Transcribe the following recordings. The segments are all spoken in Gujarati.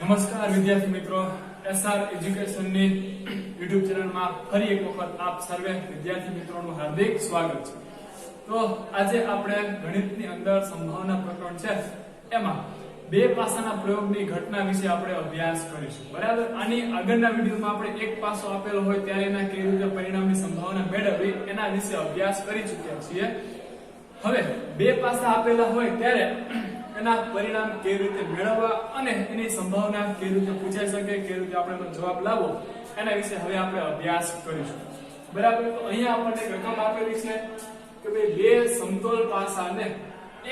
નમસ્કાર વિદ્યાર્થી મિત્રો, એસઆર એજ્યુકેશનની યુટ્યુબ ચેનલમાં ફરી એક વખત આપ સર્વે વિદ્યાર્થી મિત્રોનું હાર્દિક સ્વાગત છે। તો આજે આપણે ગણિતની અંદર સંભાવના પ્રકરણ છે એમાં બે પાસાના પ્રયોગની ઘટના વિશે આપણે અભ્યાસ કરીશું, બરાબર। આની આગળના વિડિયોમાં આપણે એક પાસો આપેલો હોય ત્યારે એના કેવી રીતે પરિણામની સંભાવના મેળવવી એના વિશે અભ્યાસ કરી ચૂક્યા છીએ। હવે બે પાસા આપેલા હોય ત્યારે એના પરિણામ કેવી રીતે મેળવવા અને એની સંભાવના કેવી રીતે પૂછાઈ શકે, કેવી રીતે આપણે એનો જવાબ લાવવો એના વિશે હવે આપણે અભ્યાસ કરીશું, બરાબર। તો અહીંયા આપણને એક રકમ આપેલી છે કે ભાઈ બે સમતોલ પાસાને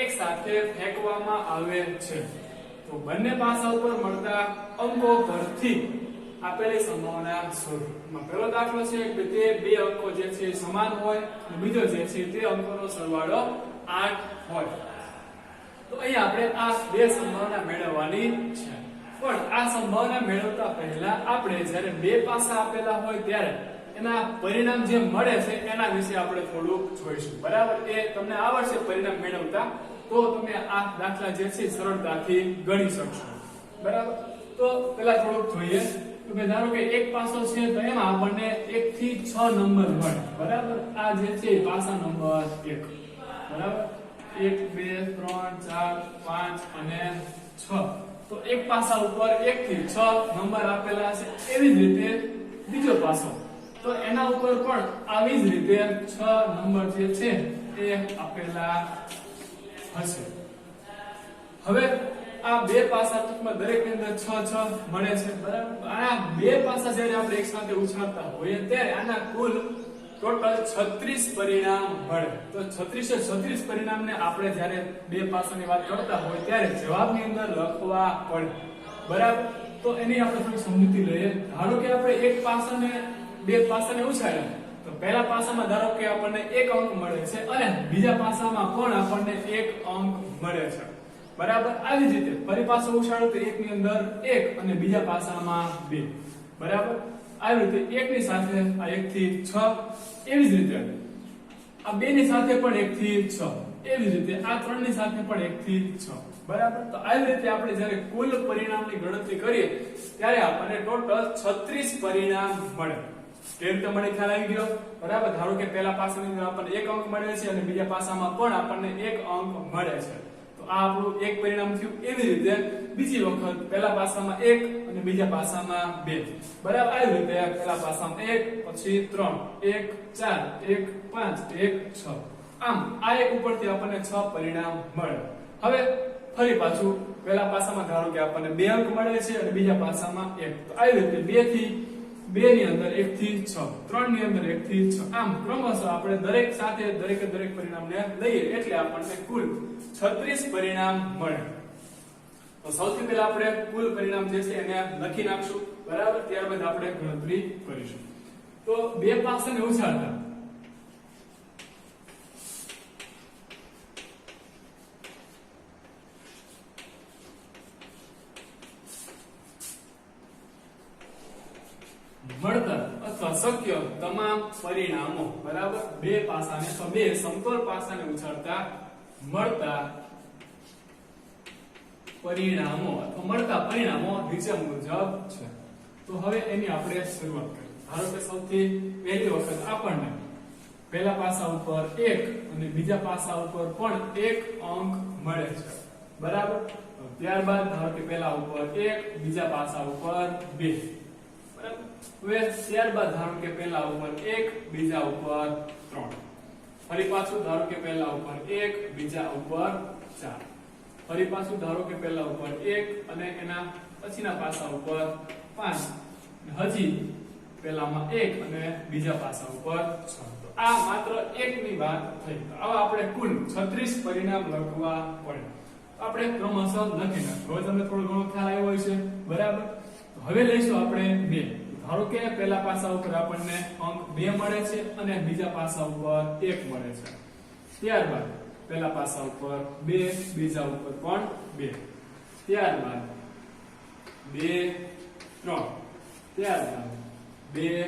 એક સાથે ફેંકવામાં આવે છે તો બંને પાસા ઉપર મળતા અંકો પરથી આપેલી સંભાવના શોધો। પહેલો દાખલો છે કે તે બે અંકો જે છે સમાન હોય અને બીજો જે છે તે અંકોનો સરવાળો 8 હોય। તો અહીં આપણે આ બે સંભાવના મેળવવાની છે, પણ આ સંભાવના મેળવતા પહેલા આપણે જ્યારે બે પાસા આપેલા હોય ત્યારે એના પરિણામ જે મળે છે એના વિશે આપણે થોડુંક જોઈશું, બરાબર। એ તમને આવડશે પરિણામ મેળવતા તો તમે આ દાખલા જે છે સરળતાથી ગણી શકશો, બરાબર। તો પહેલા થોડુંક જોઈએ તો કે ધારો કે એક પાસો છે તો એમાં આપણને 1 થી 6 નંબર મળે, બરાબર। આ જે છે પાસા નંબર 1, બરાબર। 1 2 3 4 5 અને 6 તો એક પાસા ઉપર 1 થી 6 નંબર આપેલા છે। એવી જ રીતે બીજો પાસો તો એના ઉપર પણ આવી જ રીતે 6 નંબર જે છે એ આપેલા હશે। હવે આ બે પાસા ટૂંકમાં દરેકની અંદર 6 6 મળે છે, બરાબર। આ બે પાસા જ્યારે આપણે એક સાથે ઉછાળતા હોઈએ ત્યારે આના કુલ ટોટલ 36 પરિણામ મળે। તો 36 પરિણામને આપણે જ્યારે બે પાસાની વાત કરતા હોય ત્યારે જવાબની અંદર લખવા પડે, બરાબર। તો એની આપણે થોડી સમજૂતી લઈએ। ધારો કે આપણે એક પાસાને બે પાસાને ઉછાળ્યા તો પહેલા પાસામાં ધારો કે આપણને 1 અંક મળે છે અને બીજા પાસામાં પણ આપણને 1 અંક મળે છે, બરાબર। આવી જ રીતે ફરી પાછો ઉછાળો તો એક ની અંદર 1 અને બીજા પાસામાં 2, બરાબર। આવી રીતે 1 ની સાથે આ 1 થી 6, એવી જ રીતે આ 2 ની સાથે પણ 1 થી 6, એવી જ રીતે આ 3 ની સાથે પણ 1 થી 6, બરાબર। તો આવી રીતે આપણે જ્યારે કુલ પરિણામની ગણતરી કરીએ ત્યારે આપણને ટોટલ 36 પરિણામ મળે। કેવી રીતે મળે ખ્યાલ આવી ગયો, બરાબર। ધારો કે પહેલા પાસાની અંદર આપણને 1 અંક મળે છે અને બીજા પાસામાં પણ આપણને 1 અંક મળે છે તો આ આપણું એક પરિણામ થયું। એવી રીતે બીજી વખત પહેલા પાસામાં 1 અને બીજા પાસામાં 2, બરાબર। આવી રીતે પહેલા પાસામાં 1 પછી 3 1 4 1 5 1 6, આમ આ એક ઉપરથી આપણને 6 પરિણામ મળે। હવે ફરી પાછું પહેલા પાસામાં ધારો કે આપણને 2 અંક મળે છે અને બીજા પાસામાં 1, તો આવી રીતે 2 ની અંદર 1 થી 6, 3 ની અંદર 1 થી 6, આમ ક્રમશઃ આપણે દરેક સાથે દરેક પરિણામને લઈએ એટલે આપણને કુલ 36 પરિણામ મળે। તો સૌથી પહેલા આપણે કુલ પરિણામ જે છે એને લખી નાખશું, બરાબર। ત્યારબાદ આપણે ગણતરી કરીશું। તો બે પાસાને ઉછાળતા મળતા અથવા શક્ય તમામ પરિણામો, બરાબર। બે પાસાને તો બે સમતોલ પાસાને ઉછાળતા મળતા પરિણામો અથવા મળતા પરિણામો નીચે મુજબ છે। તો હવે એની આપણે શરૂઆત કરીએ। ધારો કે સૌથી પહેલી વખત આપણને પહેલા પાસા ઉપર 1 અને બીજા પાસા ઉપર પણ 1 અંક મળે છે, બરાબર। ત્યારબાદ ધારો કે પહેલા ઉપર 1 બીજા પાસા ઉપર 2, બરાબર। હવે ત્યારબાદ ધારો કે પહેલા ઉપર 1 બીજા ઉપર 3, ફરી પાછું ધારો કે પહેલા ઉપર 1 બીજા ઉપર 4, ફરી પાછું ધારો કે પહેલા ઉપર 1 અને એના પછીના પાસા ઉપર 5, હજી પહેલામાં 1 અને બીજા પાસા ઉપર 6। તો આ માત્ર એકની વાત થઈ। તો આવા આપણે કુલ 36 પરિણામ લખવા પડે। આપણે ક્રમશઃ લખી નાખો। હવે તમને થોડો ઘણો ખ્યાલ આવ્યો હોય છે, બરાબર। તો હવે લઈશું આપણે 2। ધારો કે પહેલા પાસા ઉપર આપણને અંક 2 મળે છે અને બીજા પાસા ઉપર 1 મળે છે। ત્યારબાદ પહેલા પાસા ઉપર 2, બીજા ઉપર પણ 2, ત્યારબાદ 2 3, ત્યારબાદ 2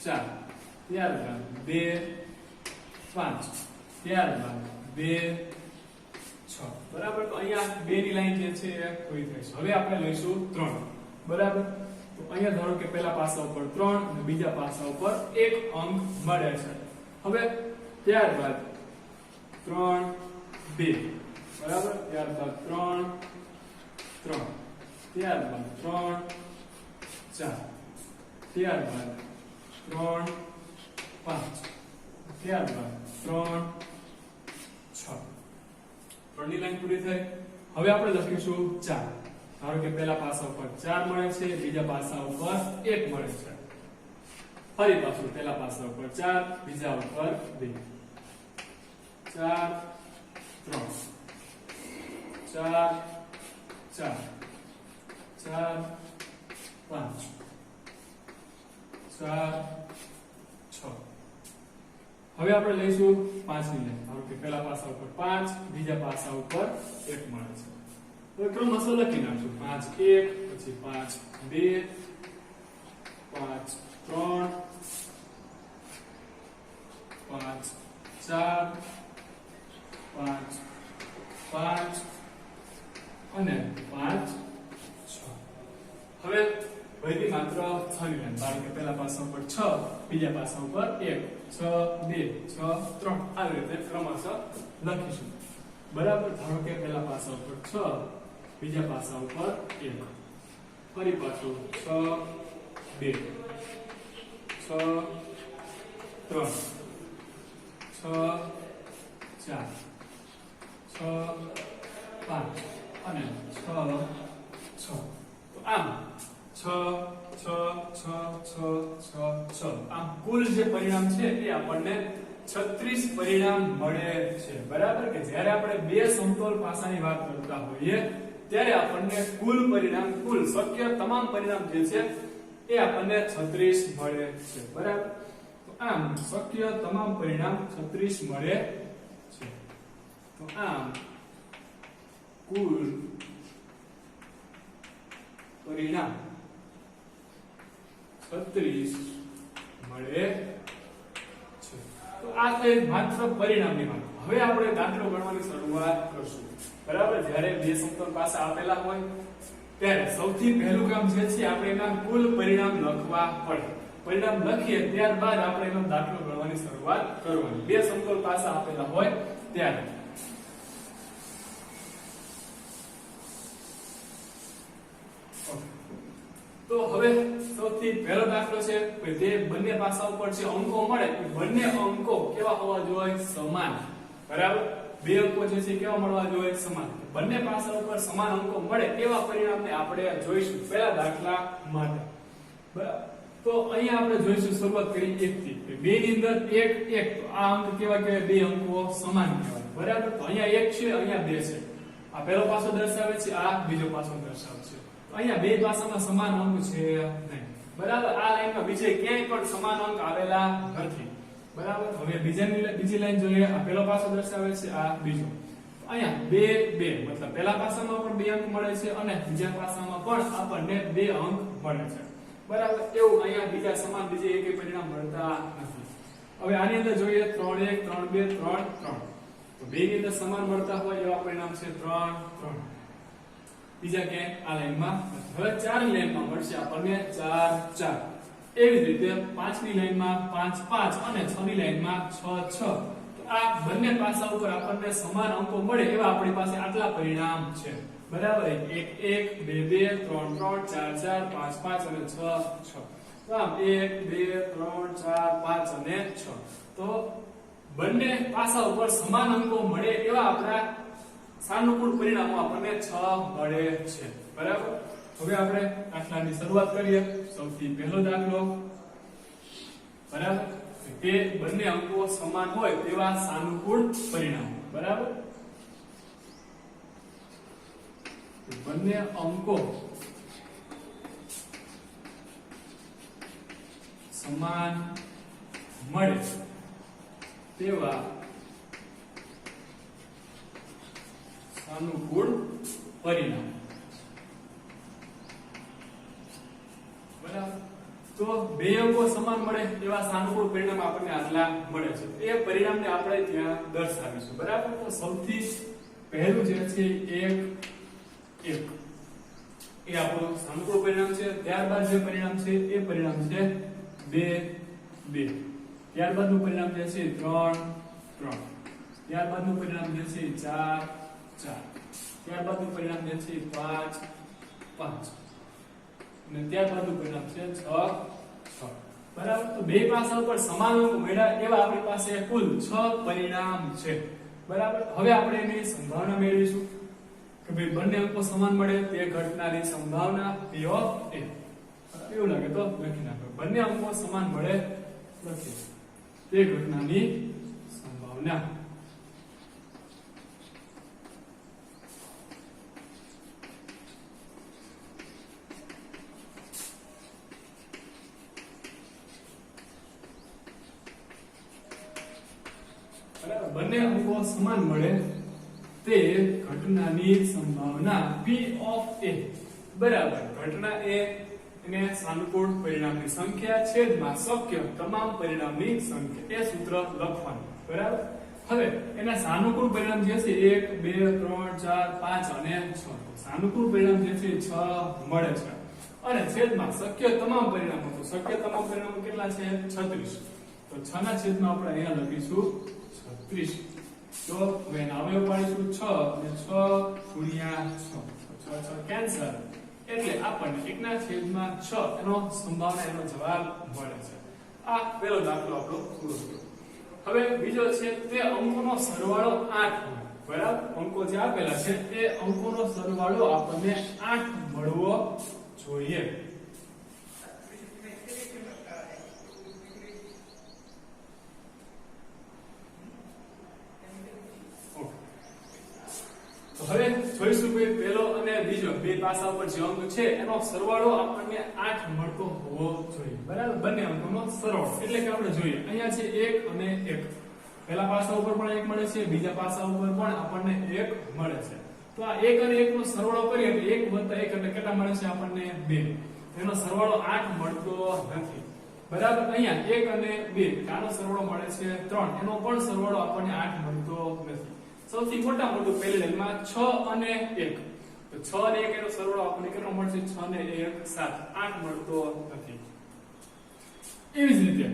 4, ત્યારબાદ 2 5, ત્યારબાદ 2 6, 6 બરાબર. તો અહીંયા 2 ની લાઈન જે છે એ પૂરી થઈ છે. હવે આપણે લઈશું 3 બરાબર. તો અહીંયા ધારો કે પહેલા પાસા ઉપર 3 અને બીજા પાસા ઉપર 1 અંક મળે છે. હવે ત્યારબાદ 3 2 બરાબર. ત્યારબાદ 3 3 ત્યારબાદ 3 4 ત્યારબાદ 3 5 ત્યારબાદ 3 6 3 ની લાઈન પૂરી થઈ. હવે આપણે લખીશું 4. ધારો કે પહેલા પાસા ઉપર 4 મળે છે, બીજા પાસા ઉપર 1 મળે છે. ફરી પાછું પહેલા પાસા ઉપર 4, બીજા ઉપર 2 4 3 4 4 4 5 4 6. હવે આપણે લઈશું 5 ની લાઈન. ધારો કે પહેલા પાસા ઉપર 5, બીજા પાસા ઉપર 1 મળે છે. તો ક્રમ અસર લખી નાખશું. 5 1 પછી 5 2 5 3 5 4 5 5 અને 5 6. હવે વૈધી માત્ર 6 ની લાઈન. કારણ કે પહેલા પાસા ઉપર 6, બીજા પાસા ઉપર 1 6 2 6 3 આવી રીતે ક્રમશઃ લખીશું બરાબર. ધારો કે પહેલા પાસા ઉપર 6, બીજા પાસા ઉપર 1, ફરી પાછું 6 2 6 3 6 4 6 5 અને 6 6. તો આમ 6 6 6 6 6 આમ કુલ જે પરિણામ છે એ આપણને 36 પરિણામ મળે છે બરાબર. કે જ્યારે આપણે બે સમતોલ પાસાની વાત કરતા હોઈએ ત્યારે આપણને કુલ પરિણામ, કુલ શક્ય તમામ પરિણામ જે છે એ આપણને 36 મળે છે બરાબર. તો આમ શક્ય તમામ પરિણામ 36 મળે છે. તો આમ કુલ પરિણામ 36 મળે છે. તો આ થઈ માત્ર પરિણામની વાત. હવે આપણે દાખલો ગણવાની શરૂઆત કરશું બરાબર. જ્યારે બે સમતોલ પાસા આપેલા હોય ત્યારે સૌથી પહેલું કામ જે છે આપણે એના કુલ પરિણામ લખવા પડે. પરિણામ લખીએ ત્યારબાદ આપણે એનો દાખલો ગણવાની શરૂઆત કરવાની. બે સમતોલ પાસા આપેલા હોય ત્યારે તો હવે સૌથી પહેલો દાખલો છે કે જે બંને પાસા ઉપર જે અંકો મળે એ બંને અંકો કેવા હોવા જોઈએ? સમાન બરાબર. બે અંકો જે છે કેવા મળવા જોઈએ? સમાન. બંને પાસા ઉપર સમાન અંકો મળે એવા પરિણામને આપણે જોઈશું પહેલા દાખલા માટે બરાબર. તો અહીંયા આપણે જોઈશું શરૂઆત કરી 1 થી. બે ની અંદર 1 1 તો આ અંક કેવા કહેવાય? બે અંકો સમાન કહેવાય બરાબર. તો અહીંયા 1 છે, અહીંયા 2 છે. આ પહેલો પાસો દર્શાવે છે, આ બીજો પાસો દર્શાવે છે. અહીંયા બે પાસામાં સમાન અંક છે નહીં બરાબર. આ લાઈનમાં બીજે ક્યાંય પણ સમાન અંક આવેલા નથી બરાબર. હવે બીજી લાઈન જોઈએ. આ પહેલો પાસો દર્શાવે છે, આ બીજો. અહીંયા 2 2 મતલબ પહેલા પાસામાં પણ 2 અંક મળે છે અને બીજા પાસામાં પણ આપણને 2 અંક મળે છે બરાબર. એવું અહીંયા બીજા સમાન બીજે એકે પરિણામ મળતા નથી. હવે આની અંદર જોઈએ 3 1 3 2 3 3. તો બે ની અંદર સમાન મળતા હોય એવા પરિણામ છે 3 3. બીજા કે આ લાઈનમાં હવે 4 ની લાઈનમાં મળશે આપણને 4 4. એવી જ રીતે 5 ની લાઈનમાં 5 5 અને 6 ની લાઈનમાં 6 6. તો આ બંને પાસા ઉપર આપણને સમાન અંકો મળે એવા આપણી પાસે આટલા પરિણામ છે બરાબર. 1 1 2 2 3 3 4 4 5 5 અને 6 6. તો આમ 1 2 3 4 5 અને 6. તો બંને પાસા ઉપર સમાન અંકો મળે એવા આપણા સાનુકૂળ પરિણામો આપણને 6 મળે છે બરાબર. હવે આપણે દાખલાની શરૂઆત કરીએ. સૌથી પહેલો દાખલો બરાબર. કે બંને અંકો સમાન હોય તેવા સાનુકૂળ પરિણામો બરાબર. બંને અંકો સમાન મળે તેવા સાનુકૂળ પરિણામ બરાબર. તો બે અંકો સમાન મળે એવા સાનુકૂળ પરિણામ આપણને આટલા મળે છે. એ પરિણામને આપણે ત્યાં દર્શાવીશું બરાબર. તો સૌથી પહેલું જે છે 1 1 એ આપણું સાનુકૂળ પરિણામ છે. ત્યારબાદ જે પરિણામ છે એ પરિણામ છે 2 2. ત્યારબાદનું પરિણામ જે છે 3 3. ત્યારબાદનું પરિણામ જે છે 4 4. ત્યારબાદનું પરિણામ જે છે 5 5. અને ત્યારબાદનું પરિણામ છે 6 6. બરાબર. તો બે પાસા ઉપર સમાન અંક મળ્યા એવા આપણી પાસે કુલ 6 પરિણામ છે. બરાબર. હવે આપણે એની સંભાવના મેળવીશું કે ભાઈ બંને અંકો સમાન મળે તે ઘટનાની સંભાવના P of A. એવું લાગે તો લખી નાખો. બંને અંકો સમાન મળે લખીએ તે ઘટનાની સંભાવના. બંને અંકો સમાન મળે તે ઘટનાની સંભાવના P of A બરાબર. ઘટના A એને સાનુકૂળ પરિણામની સંખ્યા છેદમાં શક્ય તમામ પરિણામની સંખ્યા એ સૂત્ર લખવાનું. બરાબર. હવે એના સાનુકૂળ પરિણામ જે છે 1 2 3 4 5 અને 6. સાનુકૂળ પરિણામ જે છે 6 મળે છે અને છેદમાં શક્ય તમામ પરિણામો. તો શક્ય તમામ પરિણામો કેટલા છે 36. તો 6 ના છેદમાં આપણે અહીંયા લખીશું 36. તો હવે એના અવયવ પાડીશું 6 અને 6 ગુણ્યા 6 6 6 કેન્સલ એટલે આપણને 1/6 એનો સંભાવના એનો જવાબ મળે છે. આ પહેલો દાખલો આપણો પૂરો થયો. હવે બીજો છે તે અંકોનો સરવાળો 8 હોય. બરાબર. અંકો જે આપેલા છે એ અંકોનો સરવાળો આપણને 8 મળવો જોઈએ. તો હવે જોઈશું કે પહેલો અને બીજો બે પાસા ઉપર જે અંક છે એનો સરવાળો આપણને 8 મળતો હોવો જોઈએ. બરાબર. બંને અંકોનો સરવાળો એટલે કે આપણે જોઈએ અહીંયા છે 1 અને 1. પહેલા પાસા ઉપર પણ 1 મળે છે, બીજા પાસા ઉપર પણ આપણને 1 મળે છે. તો આ 1 અને 1 નો સરવાળો કરીએ એટલે 1 + 1 એટલે કેટલા મળે છે આપણને 2. એનો સરવાળો 8 મળતો નથી. બરાબર. અહીંયા 1 અને 2 આનો સરવાળો મળે છે 3. એનો પણ સરવાળો આપણને 8 મળતો નથી. સૌથી મોટા મોટું પહેલી લાઈનમાં 6 અને 1. તો 6 અને 1 એનો સરવાળો આપણને કેટલો મળશે 6 ને 1 7. 8 મળતો નથી. એવી જ રીતે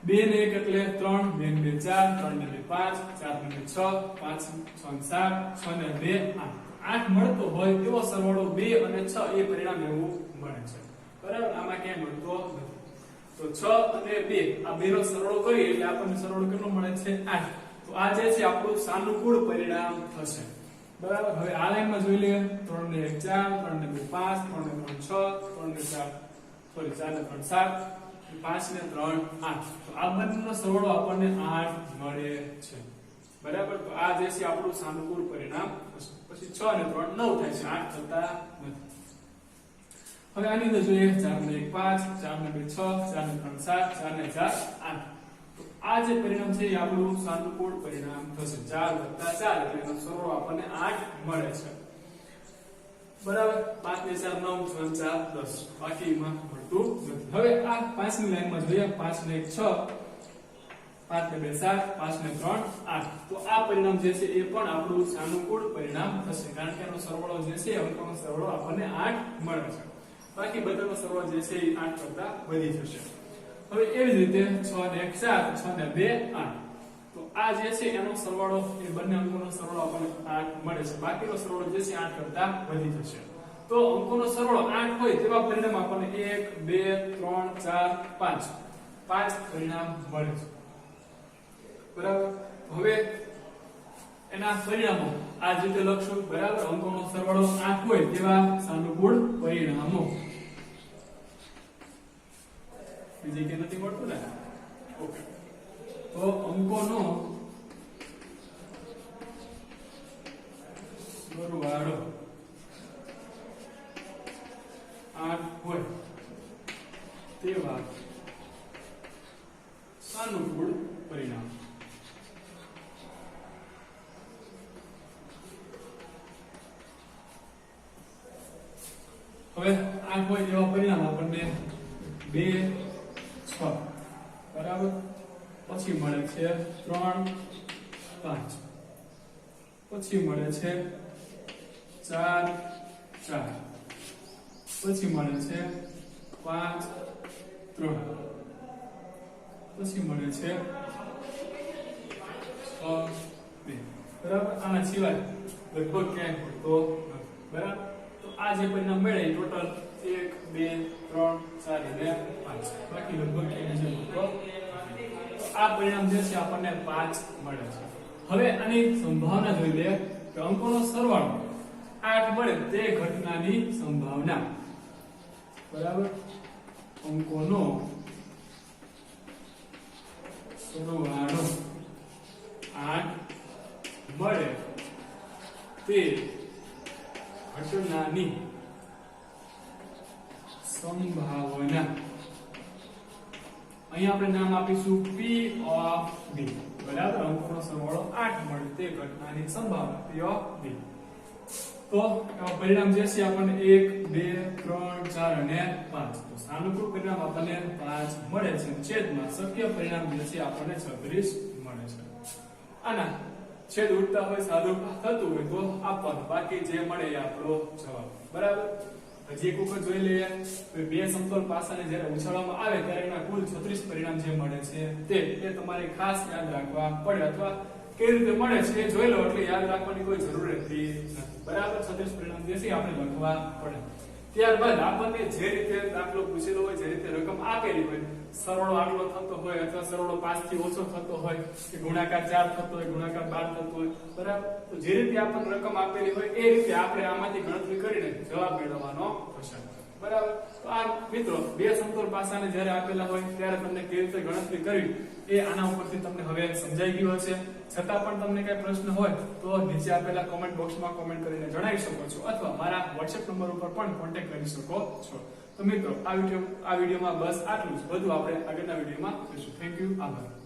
2 ને 1 એટલે 3 2 ને 2 4 3 ને 2 5 4 ને 6 5 6 ને 7 6 ને 2 8. 8 મળતો હોય એવો સરવાળો 2 અને 6 એ પરિણામ એવું મળે છે. બરાબર. આમાં ક્યાંય મળતો નથી. તો 6 અને 2 આ બેનો સરવાળો કરીએ એટલે આપણને સરવાળો કેટલો મળે છે 8. તો આ જે છે આપણું સાનુકૂળ પરિણામ થશે. બરાબર. હવે આ લાઈનમાં જોઈ લઈએ 3 ને 1 4 3 ને 2 5 3 ને 3 6 3 ને 4 સોરી 4 ને 3 7 5 ને 3 8. તો આ બંનેનો સરવાળો આપણને 8 મળે છે. બરાબર. તો આ જે છે આપણું સાનુકૂળ પરિણામ થશે. પછી 6 અને 3 9 થાય છે. 8 થતા નથી. હવે આની અંદર જોઈએ 4 ને 1 5 4 ને 2 6 4 ને 3 7 4 ને 4 8. આ જે પરિણામ છે એ આપણું સાનુકૂળ પરિણામ થશે. 4 + 4 એટલે એનો સરવાળો આપણને 8 મળે છે. બરાબર. 5 ને 4 9 6 ને 4 10. બાકીમાં મળતું નથી. હવે આ 5 ની લાઈનમાં જોઈએ 5 ને 1 6 5 ને 2 7 5 ને 3 8. તો આ પરિણામ જે છે એ પણ આપણું સાનુકૂળ પરિણામ થશે કારણ કે એનો સરવાળો જે છે અંકોનો સરવાળો આપણને 8 મળે છે. બાકી બધાનો સરવાળો જે છે એ 8 કરતા વધી જશે. હવે એવી જ રીતે 6 ને 1 7 6 ને 2 8. તો આ જે છે એનો સરવાળો એ બંને અંકોનો સરવાળો આપણને 8 મળે છે. બાકીનો સરવાળો જે છે 8 કરતા વધી જશે. તો અંકોનો સરવાળો 8 હોય તેવા પરિણામ આપણને 1 2 3 4 5 પરિણામ મળે છે. બરાબર. હવે એના પરિણામો આ રીતે લખશું. બરાબર. અંકોનો સરવાળો 8 હોય તેવા સાનુકૂળ પરિણામો. બીજી કે નથી મળતું ને. ઓકે. તો અંકોનો સરવાળો 8 હોય તેવા સાનુકૂળ પરિણામ. હવે 8 હોય તેવા પરિણામ આપણને 2 6 બરાબર. પછી મળે છે 3 5 પછી મળે છે 4 4, પછી મળે છે 5 3, પછી મળે છે 6 2. બરાબર. આના સિવાય લગભગ ક્યાંય હોતો નથી. બરાબર. તો આ જે પરિણામ મળે ટોટલ 1 2 3 4 અને 5, બાકી લગભગ ક્યાંય છે હોતો. આ પરિણામ જે છે આપણને 5 મળે છે. હવે આની સંભાવના જોઈ લે કે અંકોનો સરવાળો 8 મળે તે ઘટનાની સંભાવના. બરાબર. અંકોનો સરવાળો 8 મળે તે ઘટનાની સંભાવના. અહીંયા આપણે નામ આપીશું P of B. બરાબર. અંકોનો સરવાળો 8 મળે તે ઘટનાની સંભાવના P of B. તો પરિણામ જે છે આપણને 1 2 3 4 અને 5. તો સાનુકૂળ પરિણામ આપણને 5 મળે છે. છેદમાં શક્ય પરિણામ જે છે આપણને 36 મળે છે. આના છેદ ઉડતા હોય સાદું થતું હોય તો આપવાનું, બાકી જે મળે એ આપણો જવાબ. બરાબર. હજી એક વખત જોઈ લઈએ તો બે સમતલ પાસાને જ્યારે ઉછાળવામાં આવે ત્યારે એના કુલ 36 પરિણામ જે મળે છે તે તમારે ખાસ યાદ રાખવા પડે, અથવા કેવી રીતે મળે છે એ જોઈ લો એટલે યાદ રાખવાની કોઈ જરૂર રહેતી નથી. બરાબર. 36 પરિણામ જે છે આપણે લખવા પડે. ત્યારબાદ આપણને જે રીતે દાખલો પૂછેલો હોય, જે રીતે રકમ આપેલી હોય, સરવાળો આટલો થતો હોય અથવા સરવાળો 5 થી ઓછો થતો હોય કે ગુણાકાર 4 થતો હોય, ગુણાકાર 12 થતો હોય, બરાબર. તો જે રીતે આપણને રકમ આપેલી હોય એ રીતે આપણે આમાંથી ગણતરી કરીને જવાબ મેળવવાનો થશે. બરાબર. તો આ મિત્રો બે સમતોલ પાસાને જ્યારે આપેલા હોય ત્યારે તમને કેવી રીતે ગણતરી કરવી એ આના ઉપરથી તમને હવે સમજાઈ ગયું હશે. છતાં પણ તમને કઈ પ્રશ્ન હોય તો નીચે આપેલા કોમેન્ટ બોક્સમાં કોમેન્ટ કરીને જણાવી શકો છો, અથવા મારા WhatsApp નંબર ઉપર પણ કોન્ટેક્ટ કરી શકો છો. તો મિત્રો આ વિડીયોમાં બસ આટલું જ. બધું આપણે આગળના વિડીયોમાં જોઈશું. Thank you. આભાર.